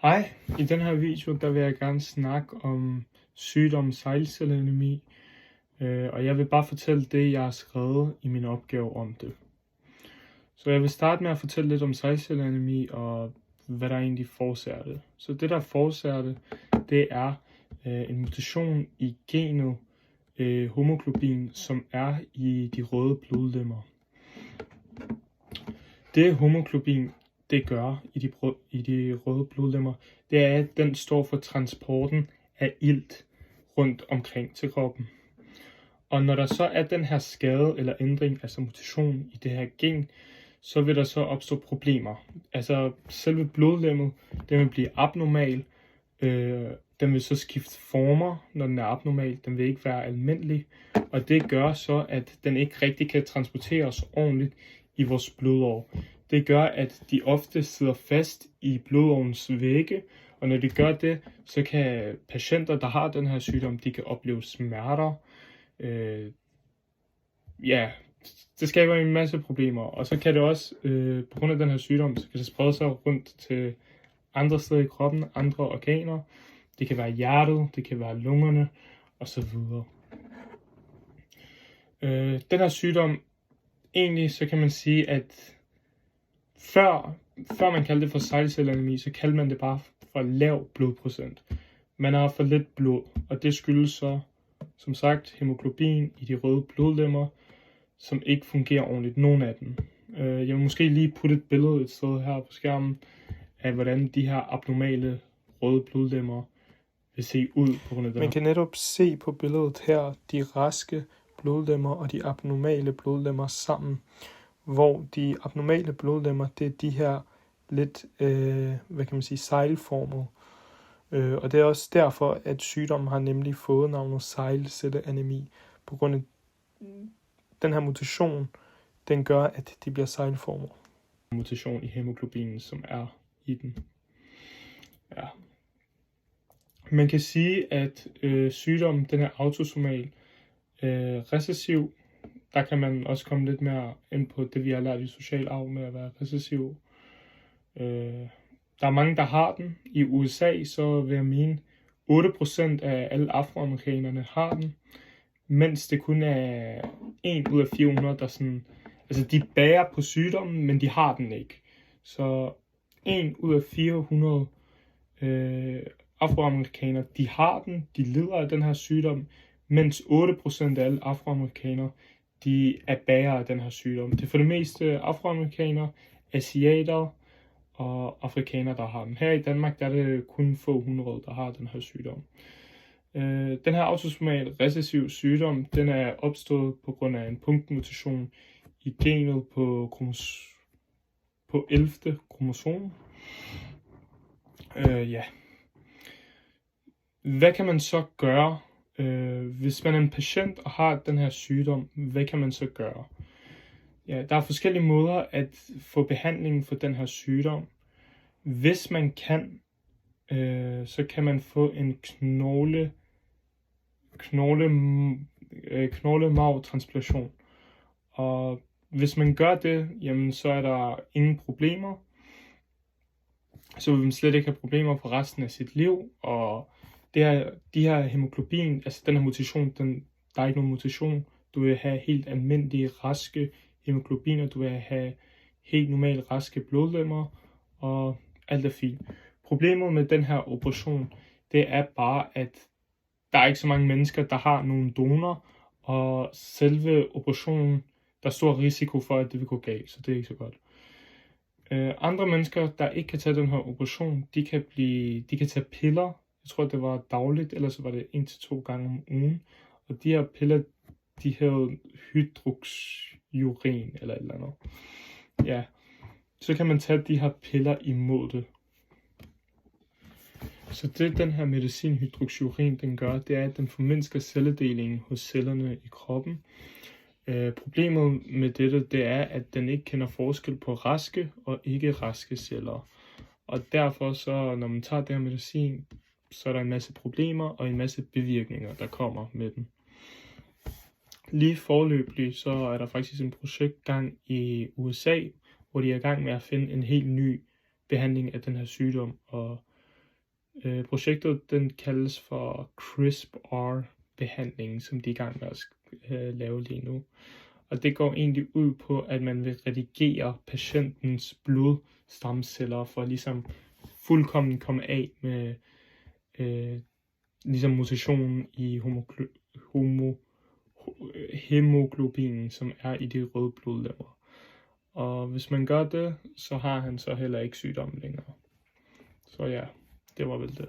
Hej, i den her video der vil jeg gerne snakke om sygdommen sejlcelleanemi, og jeg vil bare fortælle det, jeg har skrevet i min opgave om det. Så jeg vil starte med at fortælle lidt om sejlcelleanemi og hvad der egentlig forårsager det. Så det, der forårsager det er en mutation i genet homoglobin, som er i de røde blodlemmer. Det homoglobin det gør i de røde blodlemmer, det er, at den står for transporten af ilt rundt omkring til kroppen. Og når der så er den her skade eller ændring, altså mutation i det her gen, så vil der så opstå problemer. Altså selve blodlemmet, den vil blive abnormal. Den vil så skifte former, når den er abnormal. Den vil ikke være almindelig. Og det gør så, at den ikke rigtig kan transporteres ordentligt i vores blodår. Det gør, at de ofte sidder fast i blodårens vægge, og når de gør det, så kan patienter, der har den her sygdom, de kan opleve smerter. Det skaber en masse problemer, og så kan det også, på grund af den her sygdom, så kan det sprede sig rundt til andre steder i kroppen, andre organer. Det kan være hjertet, det kan være lungerne, osv. Den her sygdom, egentlig så kan man sige, at før man kaldte det for sejlcelleanemi, så kaldte man det bare for lav blodprocent. Man har for lidt blod, og det skyldes så, som sagt, hemoglobin i de røde blodlemmer, som ikke fungerer ordentligt, nogen af dem. Jeg vil måske lige putte et billede et sted her på skærmen, af hvordan de her abnormale røde blodlemmer vil se ud på grund af det. Man kan netop se på billedet her, de raske blodlemmer og de abnormale blodlemmer sammen, hvor de abnormale blodlemmer, det er de her lidt, sejlformede. Og det er også derfor, at sygdommen har nemlig fået navnet sejlcelleanemi, på grund af den her mutation, den gør, at de bliver sejlformet. Mutation i hemoglobinen, som er i den. Ja. Man kan sige, at sygdommen den er autosomal recessiv. Der kan man også komme lidt mere ind på det, vi har lært i social arv med at være recessiv. Der er mange, der har den. I USA, så vil jeg mene, 8% af alle afroamerikanerne har den, mens det kun er 1 ud af 400, der sådan, altså de bærer på sygdommen, men de har den ikke. Så 1 ud af 400 afroamerikanere, de har den, de lider af den her sygdom, mens 8% af alle afroamerikanere, de er bærere af den her sygdom. Det er for det meste afroamerikanere, asiater og afrikanere, der har den. Her i Danmark, der er det kun få 100, der har den her sygdom. Den her autosomal recessiv sygdom, den er opstået på grund af en punktmutation i genet på 11. kromosom. Hvad kan man så gøre, hvis man er en patient og har den her sygdom? Hvad kan man så gøre? Ja, der er forskellige måder at få behandling for den her sygdom. Hvis man kan, så kan man få en knoglemarvtransplantation. Og hvis man gør det, jamen så er der ingen problemer. Så vil man slet ikke have problemer for resten af sit liv. Og de her hemoglobin, altså den her mutation, der er ikke nogen mutation. Du vil have helt almindelige, raske hemoglobiner. Du vil have helt normale, raske blodlemmer. Og alt er fint. Problemet med den her operation, det er bare, at der er ikke så mange mennesker, der har nogle donor, og selve operationen, der er stor risiko for, at det vil gå galt, så det er ikke så godt. Andre mennesker, der ikke kan tage den her operation, de kan tage piller. Jeg tror, det var dagligt, eller så var det 1 til 2 gange om ugen. Og de her piller, de hedder hydroxyurin eller et eller andet. Ja, så kan man tage de her piller imod det. Så det den her medicin hydroxyurin, den gør, det er, at den formindsker celledelingen hos cellerne i kroppen. Problemet med dette, det er, at den ikke kender forskel på raske og ikke raske celler. Og derfor så, når man tager det her medicin, så er der en masse problemer og en masse bivirkninger, der kommer med den. Lige forløbig, så er der faktisk en projektgang i USA, hvor de er i gang med at finde en helt ny behandling af den her sygdom. Og Projektet den kaldes for CRISPR-behandlingen, som de er i gang med at lave lige nu. Og det går egentlig ud på, at man vil redigere patientens blodstamceller for ligesom fuldkommen komme af med ligesom mutationen i hemoglobinen, som er i de røde blodlegemer. Og hvis man gør det, så har han så heller ikke sygdommen længere. Så ja, det var vel det.